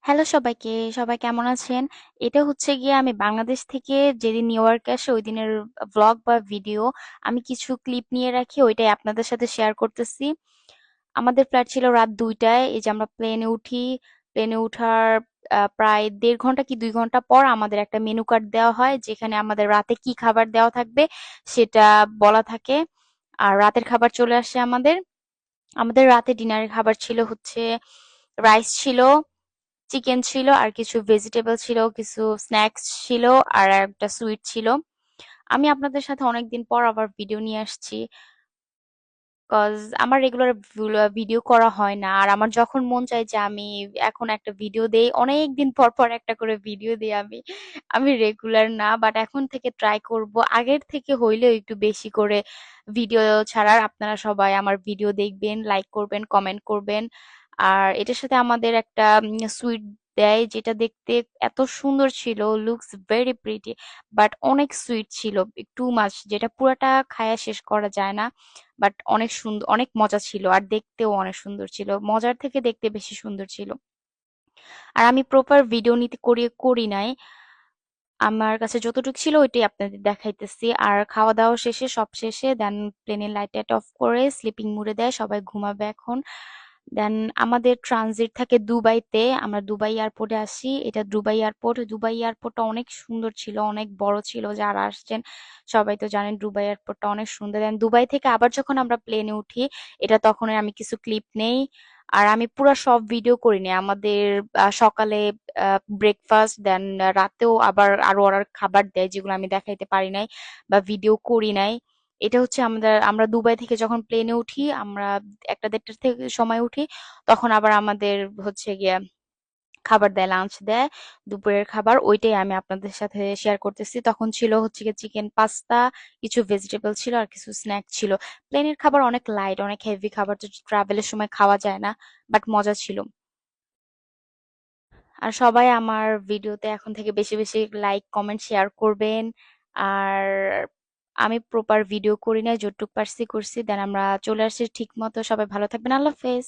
Hello সবাইকে, সবাই কেমন আছেন? এটা হচ্ছে গিয়ে আমি বাংলাদেশ থেকে যেদিন নিউ ইয়র্কে আসি ওই দিনের ভ্লগ বা ভিডিও। আমি কিছু ক্লিপ নিয়ে রাখি, ওইটাই আপনাদের সাথে শেয়ার করতেছি। আমাদের ফ্লাইট ছিল রাত 2টায়। এই যে আমরা প্লেনে উঠি, প্লেনে উঠার প্রায় 1.5 ঘন্টা কি 2 ঘন্টা পর আমাদের একটা মেনু কার্ড দেওয়া হয়, যেখানে আমাদের রাতে কি খাবার দেওয়া থাকবে সেটা বলা থাকে। আর রাতের খাবার চলে আসে আমাদের। আমাদের রাতে ডিনারের খাবার ছিল হচ্ছে রাইস ছিল, চিকেন ছিল, আর কিছু ভেজিটেবল ছিল, কিছু স্ন্যাক্স ছিল, আর একটা সুইট ছিল। আমি আপনাদের সাথে অনেকদিন পর আবার ভিডিও নিয়ে আসছি, কজ আমার রেগুলার ভিডিও করা হয় না। আর আমার যখন মন চায় যে আমি এখন একটা ভিডিও দেই, অনেক দিন পর পর একটা করে ভিডিও দিই আমি। আমি রেগুলার না, বাট এখন থেকে ট্রাই করব আগের থেকে হইলেও একটু বেশি করে ভিডিও ছাড়ার। আপনারা সবাই আমার ভিডিও দেখবেন, লাইক করবেন, কমেন্ট করবেন। আর এটার সাথে আমাদের একটা সুইট দেয়, যেটা দেখতে এত সুন্দর ছিল, লুকস ভেরি প্রিটি, বাট অনেক সুইট ছিল, টু মাচ, যেটা পুরাটা খায়া শেষ করা যায় না। বাট অনেক সুন্দর, অনেক মজা ছিল, আর দেখতেও অনেক সুন্দর ছিল, মজার থেকে দেখতে বেশি সুন্দর ছিল। আর আমি প্রপার ভিডিও নিতে করি নাই, আমার কাছে যতটুকু ছিল ওইটাই আপনাদের দেখাইতেছি। আর খাওয়া দাওয়া শেষে, সব শেষে দেন প্লেনের লাইট টাইট অফ করে স্লিপিং মুডে দেয়, সবাই ঘুমাবে এখন। দেন আমাদের ট্রানজিট থাকে দুবাইতে, আমরা দুবাই এয়ারপোর্টে আসি। এটা দুবাই এয়ারপোর্ট। দুবাই এয়ারপোর্টটা অনেক সুন্দর ছিল, অনেক বড় ছিল, যারা আসছেন সবাই তো জানেন দুবাই এয়ারপোর্টটা অনেক সুন্দর। দেন দুবাই থেকে আবার যখন আমরা প্লেনে উঠি, এটা তখন আমি কিছু ক্লিপ নেই। আর আমি পুরো সব ভিডিও করিনি। আমাদের সকালে ব্রেকফাস্ট, দেন রাতেও আবার আরো ওরা খাবার দেয়, যেগুলো আমি দেখাইতে পারি নাই বা ভিডিও করি নাই। এটা হচ্ছে আমরা দুবাই থেকে যখন প্লেনে উঠি, আমরা 1টা 1:30টার থেকে সময় উঠি, তখন আবার আমাদের হচ্ছে গিয়া খাবার দেয়, লাঞ্চ দেয়, দুপুরের খাবার। ওইটাই আমি আপনাদের সাথে শেয়ার করতেছি। তখন ছিল হচ্ছে গিয়ে চিকেন পাস্তা, কিছু ভেজিটেবল ছিল, আর কিছু স্ন্যাক ছিল। প্লেনের খাবার অনেক লাইট, অনেক হেভি খাবার, তো ট্রাভেলের সময় খাওয়া যায় না, বাট মজা ছিল। আর সবাই আমার ভিডিওতে এখন থেকে বেশি বেশি লাইক, কমেন্ট, শেয়ার করবেন। আর আমি প্রপার ভিডিও করি নাই, যতটুকু পারছি করছি। দেন আমরা চলে আসছি ঠিক মতো। সবাই ভালো থাকবেন, আল্লাহ হাফেজ।